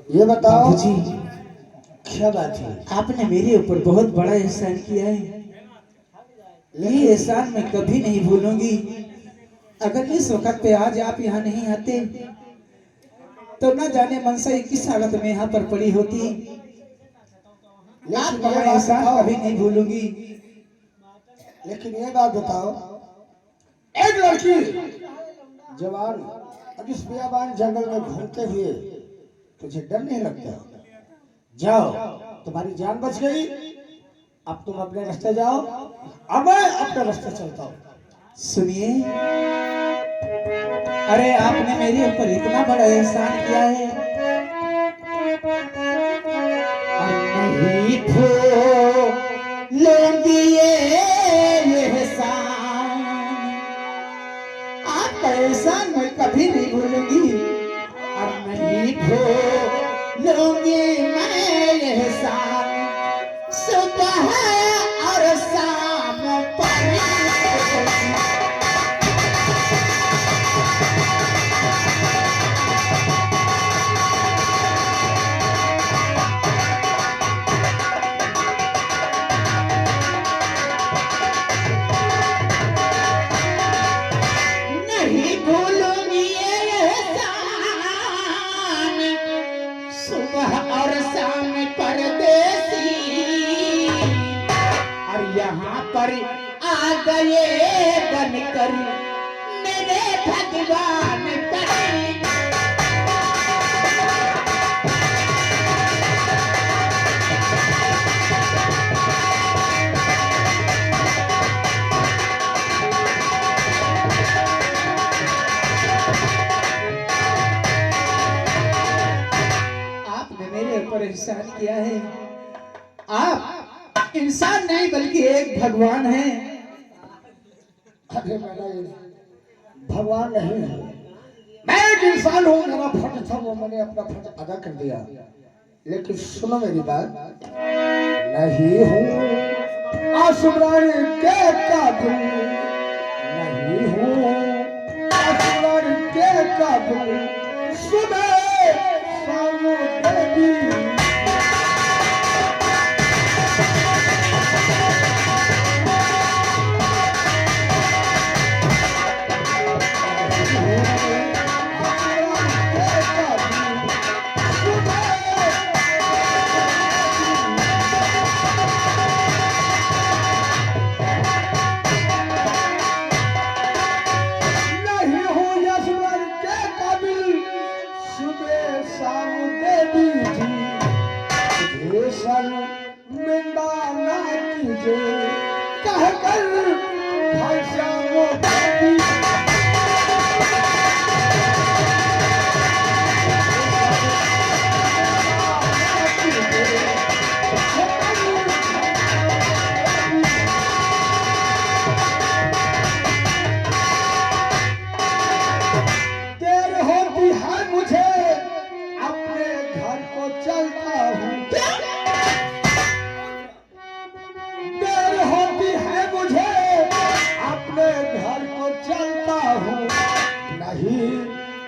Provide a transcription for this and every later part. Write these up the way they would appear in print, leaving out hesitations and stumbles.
ये बताओ बाबूजी, क्या बात है? आपने मेरे ऊपर बहुत बड़ा एहसान किया है। ये एहसान मैं कभी नहीं भूलूंगी। अगर इस वक्त पे आज आप यहाँ नहीं आते तो न जाने मनसा किस हालत में यहाँ पर पड़ी होती। आपका मैं एहसान कभी नहीं भूलूंगी। लेकिन ये बात बताओ, एक लड़की जवान अब इस बियाबान जंगल में घूमते हुए तुझे डर नहीं लगता? जाओ, तुम्हारी जान बच गई। अब तुम अपने रास्ते जाओ, अब मैं अपने रास्ते चलता हूँ। सुनिए, अरे आपने मेरे ऊपर इतना बड़ा एहसान किया है और नहीं भूलूंगी ये एहसान। आपका एहसान मैं कभी नहीं भूलूंगी और नहीं भूलूंगी मैं एहसान। सुबह और शाम पर नहीं भूलूंगी ये एहसान। सुबह और शाम परदेसी और यहाँ पर आ गए बनकर मेरे भगवान परी। आपने मेरे ऊपर एहसान किया है। आप इंसान नहीं बल्कि एक भगवान है। अरे मेरा ये भगवान नहीं है, मैं एक इंसान हूँ। मेरा फर्ज था, वो मैंने अपना फर्ज अदा कर दिया। लेकिन सुनो मेरी बात, नहीं हूँ आसुरान के काबिल, नहीं हूँ आसुरान के काबिल। सुबह शाम देवी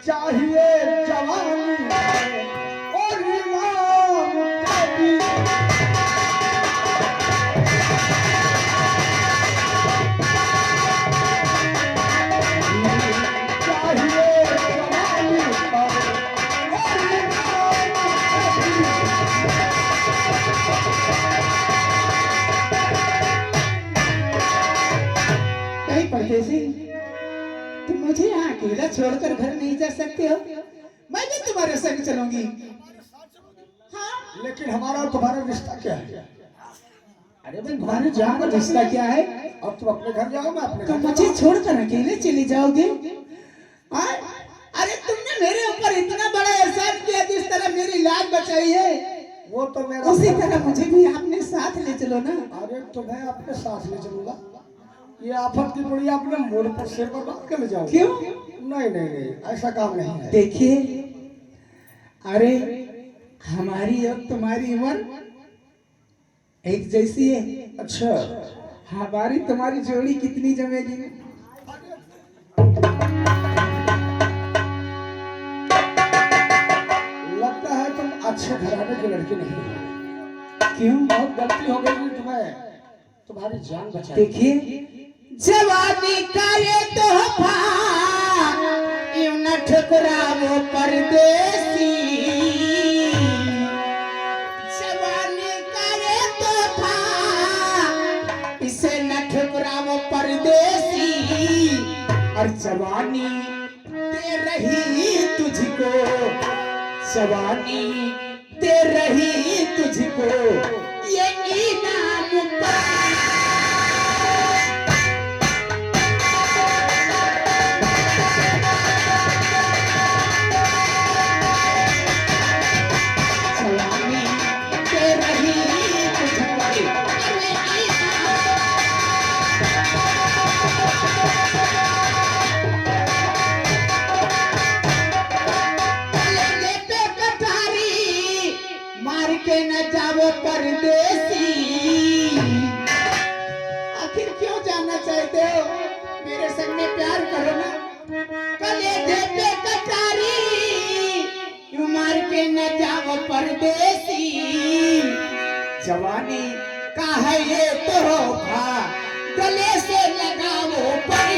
चाहिए जवानी और इनाम देवी। चाहिए जवानी और इनाम देवी। नहीं परदेसी, तुम मुझे यहाँ अकेला छोड़कर घर नहीं जा सकते हो। मैं भी तुम्हारे संग चलूंगी। हाँ, लेकिन हमारा और तुम्हारा रिश्ता क्या है? अरे भाई, तुम्हारे जान का रिश्ता क्या है? अब तुम अपने घर जाओ, मैं अपने तुम घर मुझे जाऊँ। छोड़कर अकेले चले जाओगे? हाँ? अरे तुमने मेरे ऊपर इतना बड़ा एहसान किया, जिस तरह मेरी लाज बचाई है वो तो मेरा उसी तरह मुझे भी अपने साथ ले चलो ना। अरे तुम्हें अपने साथ ले चलूंगा। ये आफत की बुढ़िया अपने मोड़ पर सिर पर बात कर ले जाओ। क्यों? नहीं नहीं नहीं, ऐसा काम नहीं है। देखिए, अरे हमारी और तुम्हारी उम्र एक जैसी है। अच्छा, हमारी तुम्हारी जोड़ी कितनी जमेगी? लगता है तुम लेकिन नहीं हो। क्यों? बहुत गलती हो गई तुम्हें, तुम्हारी जान बचा। देखिए, जवानी का ये तोहफा यूं न ठुकरावो परदेसी, जवानी का ये तोहफा इसे न ठुकरावो परदेसी, और जवानी दे रही तुझको, जवानी दे रही तुझको ये इनाम पर। परदेसी, आखिर क्यों जाना चाहते हो? मेरे संग में प्यार करो ना। कलेजे पे कटारी यूं मार के न जाओ परदेसी, जवानी का है ये तोहफा गले से लगाओ परी।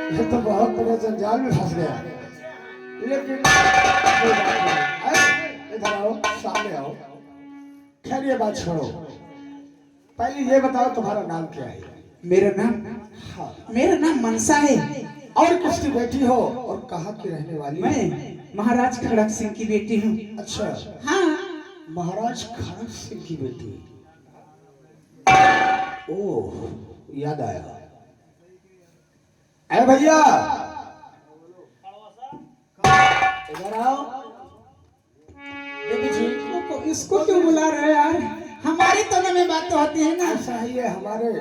ये तो बहुत बड़े जंजाल में फंस गया, लेकिन इधर आओ, सामने आओ। खैर ये बात छोड़ो, पहले ये बताओ तुम्हारा नाम क्या है? मेरा नाम? हाँ। मेरा नाम मनसा है। और किसकी बेटी हो और कहाँ की रहने वाली? मैं महाराज खड़क सिंह की बेटी हूँ। अच्छा। हाँ, महाराज खड़क सिंह की बेटी। ओह, याद आया। अरे भैया इधर आओ। देवी जी इसको क्यों बुला रहे यार? हमारी तो में बात तो होती है ना। ऐसा ही है, हमारे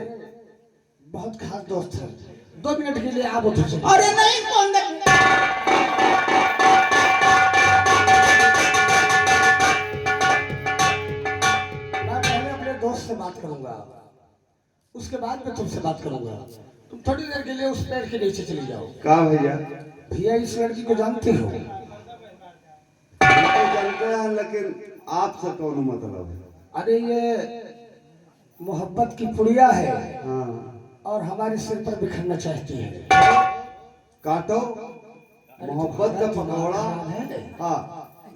बहुत खास दोस्त हैं। 2 मिनट के लिए आप उठो। अरे नहीं, कौन मैं पहले अपने दोस्त से बात करूंगा, उसके बाद मैं तुमसे बात करूंगा। तुम थोड़ी देर के लिए उस पेड़ के नीचे चली जाओ। कहा भैया? भैया इस लड़की को जानते हो? तो जानते हैं, लेकिन आपसे कौन मतलब है? अरे ये मोहब्बत की पुड़िया है। हाँ। और हमारे सिर पर बिखरना चाहती है। काटो मोहब्बत का पकौड़ा। है। हाँ,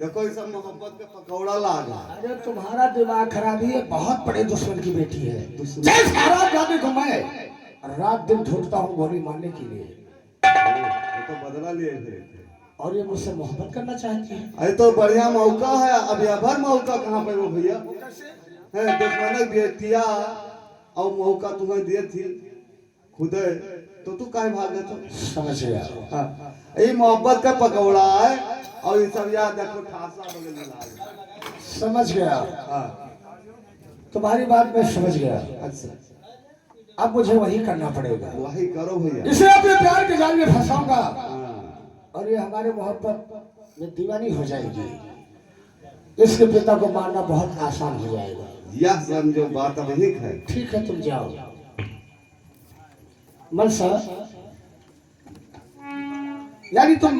देखो ये सब मोहब्बत का पकौड़ा ला गया। अरे तुम्हारा दिमाग खराब है, बहुत बड़े दुश्मन की बेटी है। दुश्मन? जैसे सारा जाने को मैं रात दिन ढूंढता हूँ गोली मारने के लिए। ये तो बदला लिए थे और ये मुझसे मोहब्बत करना चाहती है। अरे तो बढ़िया मौका है। अब यह भर मौका कहाँ पे वो भैया है? दुश्मन बेटिया और मौका तुम्हें दिए थी खुदे, तो तू काहे भागे? तो समझ गया। हाँ, ये मोहब्बत का पकौड़ा है। और ये सब याद देखो, ठासा बगल में ला। समझ गया। हाँ, तुम्हारी बात मैं समझ गया। अच्छा, अब मुझे वही करना पड़ेगा। वही करो भैया। इसे अपने प्यार के जाल में फंसाऊंगा हाँ। और ये हमारे मोहब्बत में दीवानी हो जाएगी। इसके पिता को मारना बहुत आसान हो जाएगा। यह समझो बात वही है। ठीक है, तुम जाओ। मनसा, यानी तुम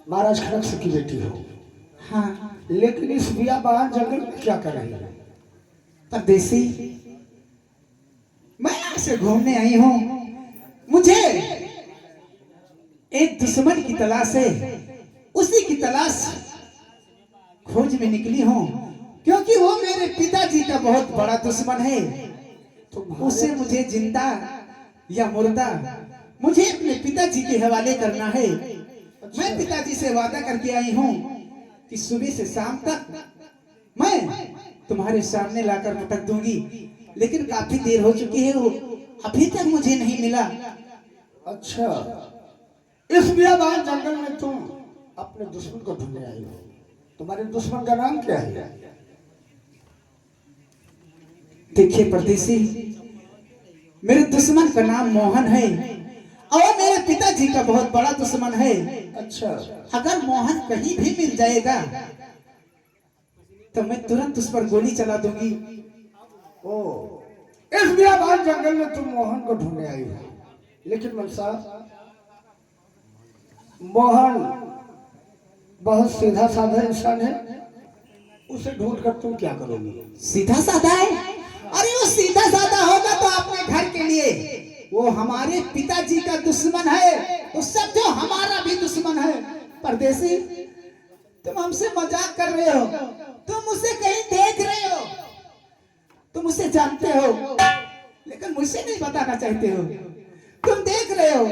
महाराज खड़क सिंह की बेटी हो। हाँ, लेकिन इस बियाबान जंगल में क्या कर रही है? परदेसी, मैं यहाँ से घूमने आई हूँ। मुझे एक दुश्मन की तलाश है, उसी की तलाश खोज में निकली हूँ, क्योंकि वो मेरे पिताजी का बहुत बड़ा दुश्मन है। तो उसे मुझे जिंदा या मुर्दा मुझे अपने पिताजी के हवाले करना है। मैं पिताजी से वादा करके आई हूँ कि सुबह से शाम तक मैं तुम्हारे सामने लाकर पटक दूंगी, लेकिन काफी देर हो चुकी है, वो अभी तक मुझे नहीं मिला। अच्छा, इस बियाबान जंगल में तुम अपने दुश्मन को ढूंढने आई हो। तुम्हारे दुश्मन का नाम क्या है? देखिए परदेसी, मेरे दुश्मन का नाम मोहन है और मेरे पिताजी का बहुत बड़ा दुश्मन है। अच्छा, अगर मोहन कहीं भी मिल जाएगा तो मैं तुरंत उस पर गोली चला दूंगी। ओ, इस बियाबान जंगल में तुम मोहन को ढूंढने आई हो, लेकिन मनसा, मोहन बहुत सीधा साधा इंसान है, उसे ढूंढ कर तुम क्या करोगी? सीधा साधा है? अरे वो सीधा साधा होगा तो अपने घर के लिए, वो हमारे पिताजी का दुश्मन है तो समझो हमारा भी दुश्मन है। परदेसी, तुम हमसे मजाक कर रहे हो, तुम उसे कहीं देख रहे हो, तुम उसे जानते हो लेकिन मुझसे नहीं बताना चाहते हो। तुम देख रहे हो।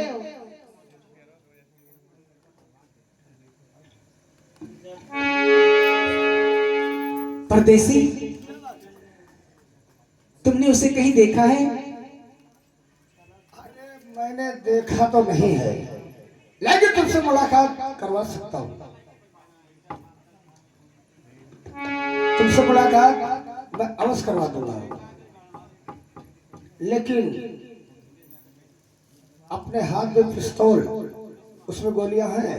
परदेसी, तुमने उसे कहीं देखा है? अरे मैंने देखा तो नहीं है, लेकिन तुमसे मुलाकात करवा सकता हूँ। तुमसे मुलाकात मैं अवश्य करवा दूंगा, लेकिन अपने हाथ में पिस्तौल, उसमें गोलियां हैं?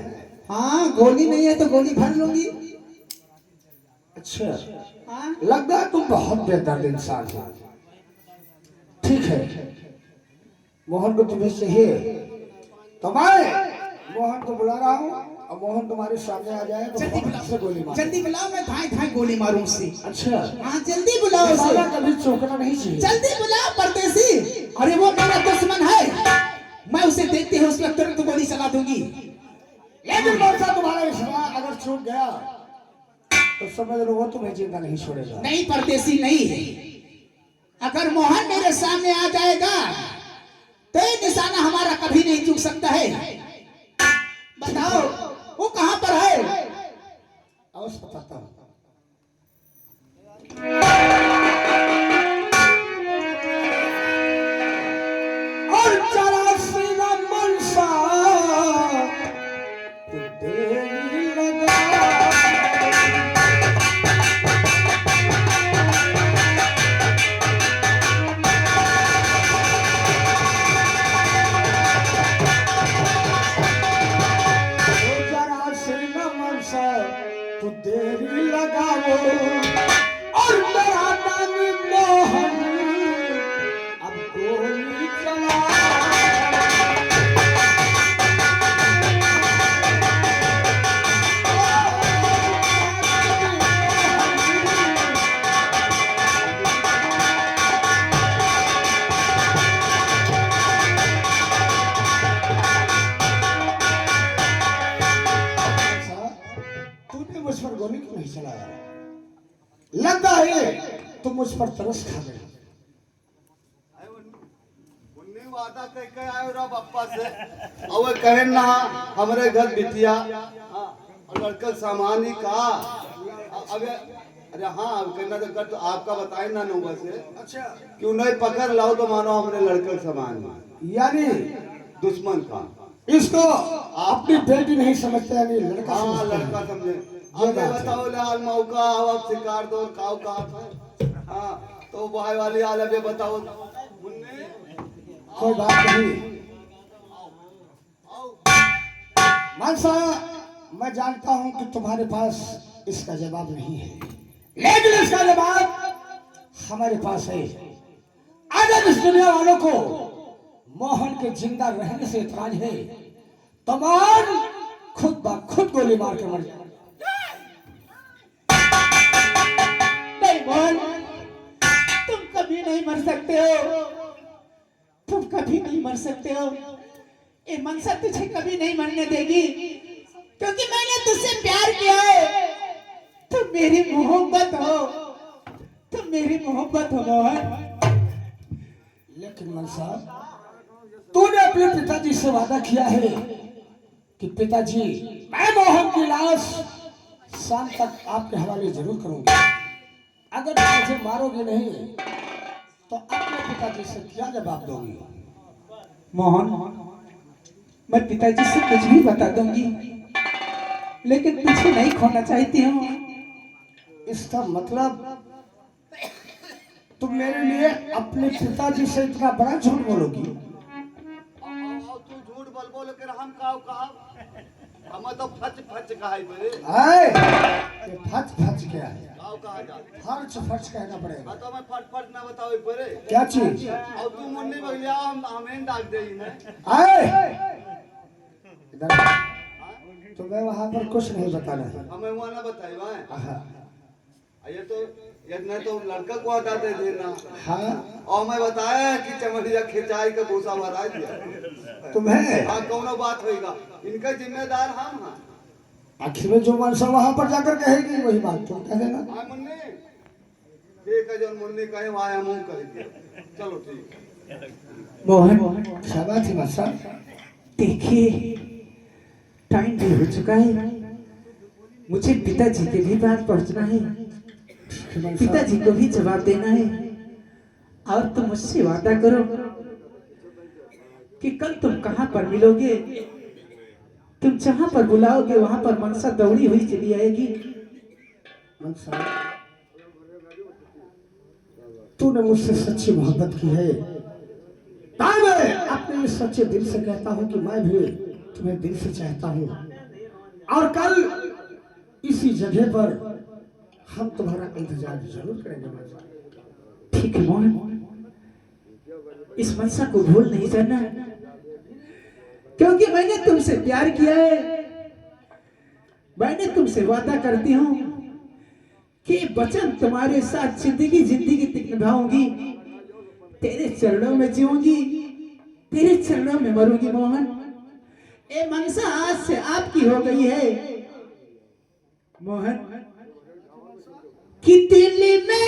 हाँ, गोली नहीं है तो गोली भर लूंगी। अच्छा, हाँ? लगता है तुम बहुत बेदर्द इंसान हो। ठीक है, मोहन को तुम्हें चाहिए तो मैं मोहन को बुला रहा हूँ, और मोहन तुम्हारे सामने आ जाए तो जल्दी फौरन से गोली मारो। जल्दी बुलाओ, मैं धाई धाई गोली मारूं उससे। अच्छा, हाँ, जल्दी बुलाओ उसे। साला कभी चौंकना नहीं चाहिए। जल्दी बुलाओ परदेसी। अरे वो मेरा दुश्मन है, मैं उसे देखते ही उसके तुरंत गोली चला दूंगी। लेकिन बादशाह, तुम्हारा इशारा अगर चूक गया तो समझ लो वो तुम्हें जिंदा नहीं छोड़ेगा। नहीं परदेसी, नहीं। अगर मोहन मेरे सामने आ जाएगा तो ये निशाना हमारा कभी नहीं चूक सकता है। बताओ वो कहां पर है? अवश्य बताता हूँ। और चला सीना मनसा तू देरी लगा। तो देरी लगाओ और मेरा नाम मोहन अब गोली चला। तूने मुझ पर गोली क्यों नहीं चलाया? लगता है तुम मुझ पर तरस खा गए। उन्नी वादा कह के आयो रा बप्पा से, और कहे ना हमारे घर बिटिया और लड़का सामान ही का। अबे अरे हाँ, अब कहना तो कर, तो आपका बताए ना नौबा से। अच्छा, क्यों नहीं पकड़ लाओ तो मानो हमने लड़का सामान यानी दुश्मन का। इसको अपनी बेटी नहीं समझते, यानी लड़का हाँ, समझते हैं। लड़का समझे। ये अब बात है। बताओ लाल मौका अब शिकार दो काव का। हाँ, तो भाई वाली आल अब बताओ मुन्ने। कोई बात नहीं मानसा, मैं जानता हूं कि तुम्हारे पास इसका जवाब नहीं है, लेकिन इसका जवाब हमारे पास है। अगर इस दुनिया वालों को मोहन के जिंदा रहने से इतराज है तो मोहन खुद ब खुद गोली मार के मर जाए। नहीं मोहन, तुम कभी नहीं मर सकते हो, तुम कभी नहीं मर सकते हो। ये मनसा तुझे कभी नहीं मरने देगी, क्योंकि मैंने तुझसे प्यार किया है। तुम मेरी मोहब्बत हो, तुम मेरी मोहब्बत हो मोहन। लेकिन मनसा, तूने अपने पिताजी से वादा किया है कि पिताजी, मैं मोहन की लाश शाम तक आपके हवाले जरूर करूंगी। अगर तुम मुझे मारोगे नहीं तो अपने पिताजी से क्या जवाब दोगी? मोहन, मैं पिताजी से कुछ भी बता दूंगी, लेकिन तुझे नहीं खोना चाहती हूँ। इसका मतलब तुम मेरे लिए अपने पिताजी से इतना बड़ा झूठ बोलोगी? तू झूठ बोल बोले कर हम काव काव हम तो फच फच कहा बे आए ये फच फच क्या है काव कहा जा फर्च फर्च कहना पड़ेगा हाँ तो मैं फट फट ना बताओ परे क्या चीज और तू मुन्नी बगलिया हम हमें डाक दे ने आए इधर तो मैं वहां पर कुछ नहीं बताना है हमें वहां ना बताई भाई हाँ ये तो लड़का को हटा दे देना हाँ और मैं बताया कि चमड़िया खिंचाई का भूसा भरा दिया तुम्हें हाँ कौनो बात होएगा इनका जिम्मेदार हम हाँ आखिर में जो मनसा वहां पर जाकर कहेगी वही बात तुम कह देना हाँ मुन्नी ठीक है जो मुन्नी कहे वहाँ हम कह दिया चलो ठीक मोहन क्या बात है मनसा देखिए टाइम भी हो चुका है, मुझे पिताजी के भी पास पहुंचना है, पिताजी को भी जवाब देना है। और तुम मुझसे वादा करो कि कल तुम कहां पर मिलोगे, तुम जहां पर बुलाओगे वहां पर मनसा दौड़ी हुई चली आएगी। मनसा तूने मुझसे सच्ची मोहब्बत की है, मैं अपने इस सच्चे दिल से कहता हूं कि मैं भी तुम्हें दिल से चाहता हूं और कल इसी जगह पर हम तुम्हारा इंतजार जरूर करेंगे मनसा। ठीक है मोहन, इस मनसा को भूल नहीं जाना, क्योंकि मैंने तुमसे प्यार किया है। मैंने तुमसे वादा करती हूँ कि वचन तुम्हारे साथ जिंदगी जिंदगी तक निभाऊंगी, तेरे चरणों में जीऊंगी, तेरे चरणों में मरूंगी। मोहन, ए मनसा आज से आपकी हो गई है। मोहन, कि दिल में